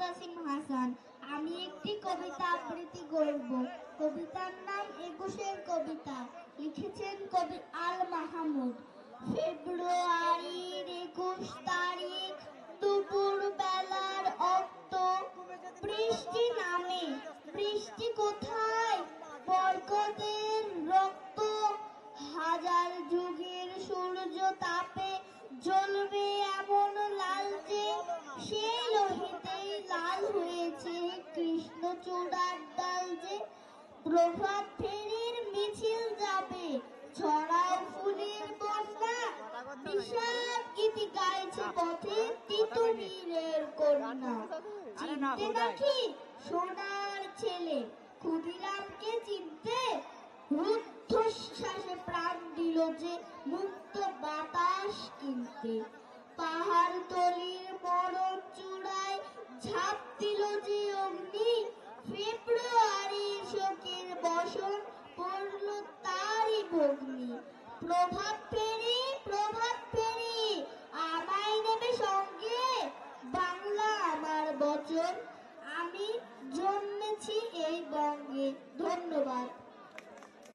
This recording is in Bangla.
তাসিম হাসান। আমি একটি কবিতা আবৃত্তি করব। কবিতার নাম ২১-এর কবিতা। লিখেছেন কবি আল মাহমুদ। ফেব্রুয়ারির ২১ তারিখ দুপুর বেলার অক্ত, বৃষ্টি নামে। বৃষ্টি কোথায়? বরকতের রক্ত। হাজার যুগের সূর্য তাপে জ্বলবে এমন লালচে, সেই লোহিতেই লাল হয়েছে কৃষ্ণচূড়ার ডাল যে। প্রভাত ফেরির মিছিল যাবে, ছড়াও ফুলের বন্যা, বিষাদ গীতি গাইছে পথে তিতুমিরের কন্যা। চিনতে নাকি সোনার ছেলে ক্ষুদিরামকে? চিনতে? রুদ্ধশ্বাসে প্রাণ দিল যে মুক্ত বাতাস কিনতে। পাহাড়তলির মরণ চূড়ায় ঝাঁপ দিল যে অগ্নি, ফেব্রুয়ারির শোকের বসন পড়ল তারই ভগ্নি। প্রভাত ফেরি, প্রভাত ফেরি, আমায় নেবে সঙ্গে, বাংলা আমার বচন, আমি জন্মেছি এই বঙ্গে। ধন্যবাদ।